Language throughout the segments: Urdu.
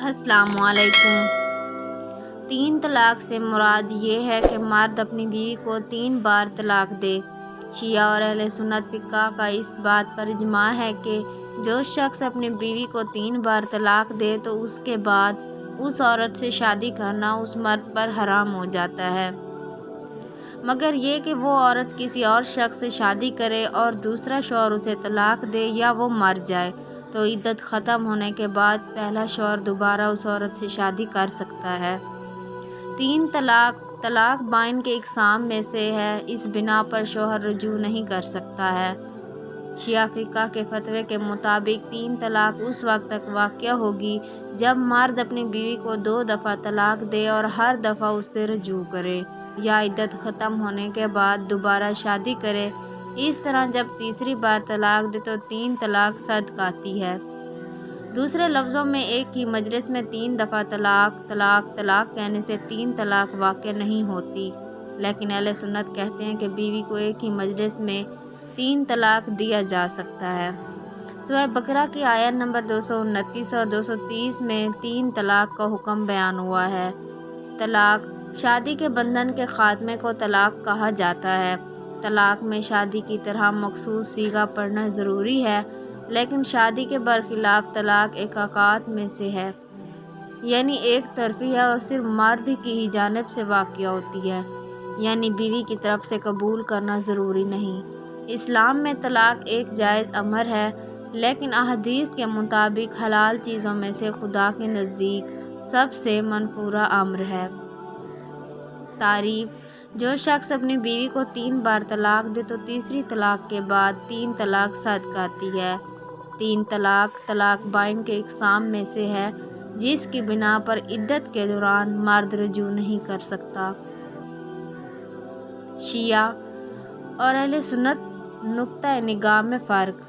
السلام علیکم۔ 3 طلاق سے مراد یہ ہے کہ مرد اپنی بیوی کو 3 بار طلاق دے۔ شیعہ اور اہل سنت فقہ کا اس بات پر اجماع ہے کہ جو شخص اپنی بیوی کو 3 بار طلاق دے تو اس کے بعد اس عورت سے شادی کرنا اس مرد پر حرام ہو جاتا ہے، مگر یہ کہ وہ عورت کسی اور شخص سے شادی کرے اور دوسرا شوہر اسے طلاق دے یا وہ مر جائے تو عدت ختم ہونے کے بعد پہلا شوہر دوبارہ اس عورت سے شادی کر سکتا ہے۔ 3 طلاق بائن کے اقسام میں سے ہے، اس بنا پر شوہر رجوع نہیں کر سکتا ہے۔ شیعہ فقہ کے فتوے کے مطابق 3 طلاق اس وقت تک واقع ہوگی جب مرد اپنی بیوی کو 2 دفعہ طلاق دے اور ہر دفعہ اس سے رجوع کرے یا عدت ختم ہونے کے بعد دوبارہ شادی کرے۔ اس طرح جب تیسری بار طلاق دے تو 3 طلاق صدق آتی ہے۔ دوسرے لفظوں میں ایک ہی مجلس میں 3 دفعہ طلاق کہنے سے 3 طلاق واقع نہیں ہوتی، لیکن اہل سنت کہتے ہیں کہ بیوی کو ایک ہی مجلس میں 3 طلاق دیا جا سکتا ہے۔ سورہ بقرہ کی آیت نمبر 229 اور 230 میں 3 طلاق کا حکم بیان ہوا ہے۔ طلاق شادی کے بندھن کے خاتمے کو طلاق کہا جاتا ہے۔ طلاق میں شادی کی طرح مخصوص صیغہ پڑھنا ضروری ہے، لیکن شادی کے برخلاف طلاق ایقاعات میں سے ہے، یعنی ایک طرفی ہے اور صرف مرد کی ہی جانب سے واقع ہوتی ہے، یعنی بیوی کی طرف سے قبول کرنا ضروری نہیں۔ اسلام میں طلاق ایک جائز امر ہے، لیکن احادیث کے مطابق حلال چیزوں میں سے خدا کے نزدیک سب سے منفورہ امر ہے۔ تعریف: جو شخص اپنی بیوی کو 3 بار طلاق دے تو تیسری طلاق کے بعد 3 طلاق صدق آتی ہے۔ 3 طلاق بائن کے اقسام میں سے ہے، جس کی بنا پر عدت کے دوران مرد رجوع نہیں کر سکتا۔ شیعہ اور اہل سنت نقطہ نگاہ میں فرق۔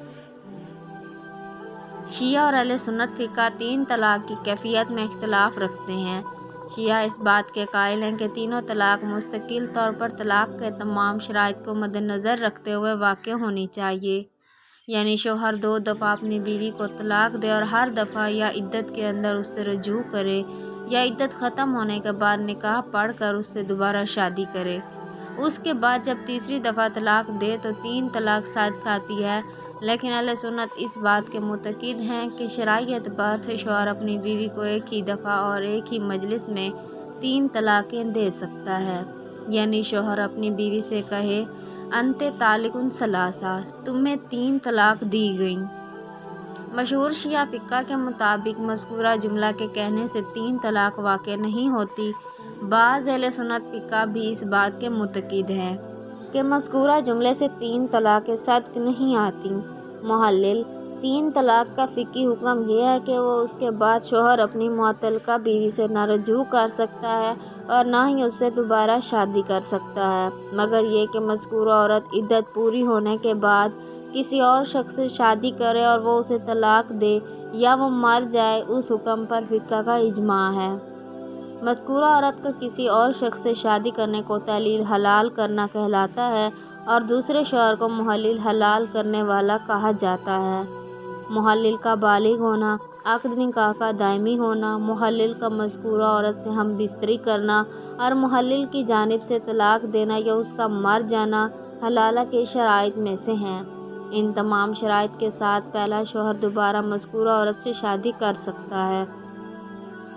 شیعہ اور اہل سنت فقہ 3 طلاق کی کیفیت میں اختلاف رکھتے ہیں۔ شیعہ اس بات کے قائل ہیں کہ تینوں طلاق مستقل طور پر طلاق کے تمام شرائط کو مد نظر رکھتے ہوئے واقع ہونی چاہیے، یعنی شوہر 2 دفعہ اپنی بیوی کو طلاق دے اور ہر دفعہ یا عدت کے اندر اس سے رجوع کرے یا عدت ختم ہونے کے بعد نکاح پڑھ کر اس سے دوبارہ شادی کرے۔ اس کے بعد جب تیسری دفعہ طلاق دے تو 3 طلاق صدق آتی ہے، لیکن اہل سنت اس بات کے معتقد ہیں کہ شرعی اعتبار سے شوہر اپنی بیوی کو ایک ہی دفعہ اور ایک ہی مجلس میں 3 طلاقیں دے سکتا ہے، یعنی شوہر اپنی بیوی سے کہے انت طالق ثلاثہ، تمہیں 3 طلاق دی گئیں۔ مشہور شیعہ فقہ کے مطابق مذکورہ جملہ کے کہنے سے 3 طلاق واقع نہیں ہوتی۔ بعض اہل سنت فقہ بھی اس بات کے معتقد ہیں کہ مذکورہ جملے سے 3 طلاقیں صدق نہیں آتیں۔ محلل: 3 طلاق کا فقہی حکم یہ ہے کہ وہ اس کے بعد شوہر اپنی معتلقہ بیوی سے نہ رجوع کر سکتا ہے اور نہ ہی اس سے دوبارہ شادی کر سکتا ہے، مگر یہ کہ مذکورہ عورت عدت پوری ہونے کے بعد کسی اور شخص سے شادی کرے اور وہ اسے طلاق دے یا وہ مر جائے، اس حکم پر فقہ کا اجماع ہے۔ مذکورہ عورت کا کسی اور شخص سے شادی کرنے کو تحلیل حلال کرنا کہلاتا ہے اور دوسرے شوہر کو محلل حلال کرنے والا کہا جاتا ہے۔ محلل کا بالغ ہونا، عقد نکاح کا دائمی ہونا، محلل کا مذکورہ عورت سے ہم بستری کرنا اور محلل کی جانب سے طلاق دینا یا اس کا مر جانا حلالہ کے شرائط میں سے ہیں۔ ان تمام شرائط کے ساتھ پہلا شوہر دوبارہ مذکورہ عورت سے شادی کر سکتا ہے۔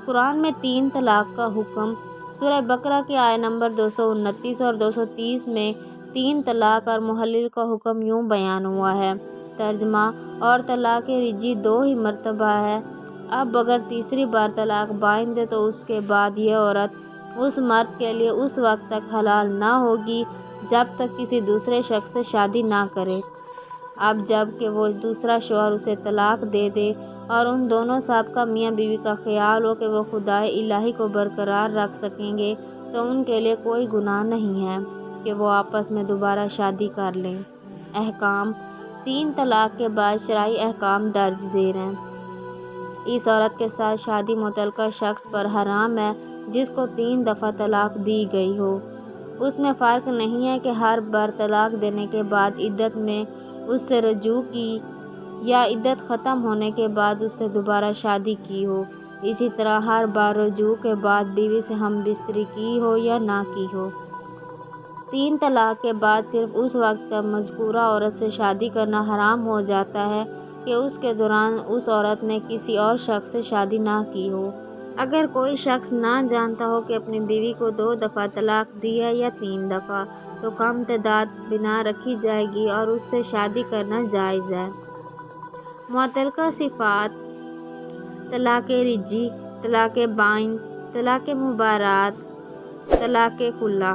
قرآن میں 3 طلاق کا حکم۔ سورہ بقرہ کی آیت نمبر 229 اور 230 میں 3 طلاق اور محلل کا حکم یوں بیان ہوا ہے۔ ترجمہ: اور طلاق رجعی 2 ہی مرتبہ ہے۔ اب اگر تیسری بار طلاق بائن دے تو اس کے بعد یہ عورت اس مرد کے لیے اس وقت تک حلال نہ ہوگی جب تک کسی دوسرے شخص سے شادی نہ کرے۔ اب جب کہ وہ دوسرا شوہر اسے طلاق دے دے اور ان دونوں سابقہ میاں بیوی کا خیال ہو کہ وہ خدائے الہی کو برقرار رکھ سکیں گے تو ان کے لیے کوئی گناہ نہیں ہے کہ وہ آپس میں دوبارہ شادی کر لیں۔ احکام: 3 طلاق کے بعد شرعی احکام درج ذیل ہیں۔ اس عورت کے ساتھ شادی متعلقہ شخص پر حرام ہے جس کو 3 دفعہ طلاق دی گئی ہو۔ اس میں فرق نہیں ہے کہ ہر بار طلاق دینے کے بعد عدت میں اس سے رجوع کی یا عدت ختم ہونے کے بعد اس سے دوبارہ شادی کی ہو۔ اسی طرح ہر بار رجوع کے بعد بیوی سے ہم بستری کی ہو یا نہ کی ہو۔ 3 طلاق کے بعد صرف اس وقت تک مذکورہ عورت سے شادی کرنا حرام ہو جاتا ہے کہ اس کے دوران اس عورت نے کسی اور شخص سے شادی نہ کی ہو۔ اگر کوئی شخص نہ جانتا ہو کہ اپنی بیوی کو 2 دفعہ طلاق دی ہے یا 3 دفعہ، تو کم تعداد بنا رکھی جائے گی اور اس سے شادی کرنا جائز ہے۔ متعلقہ صفات: طلاق رجعی، طلاق بائن، طلاق مبارات، طلاق خلع۔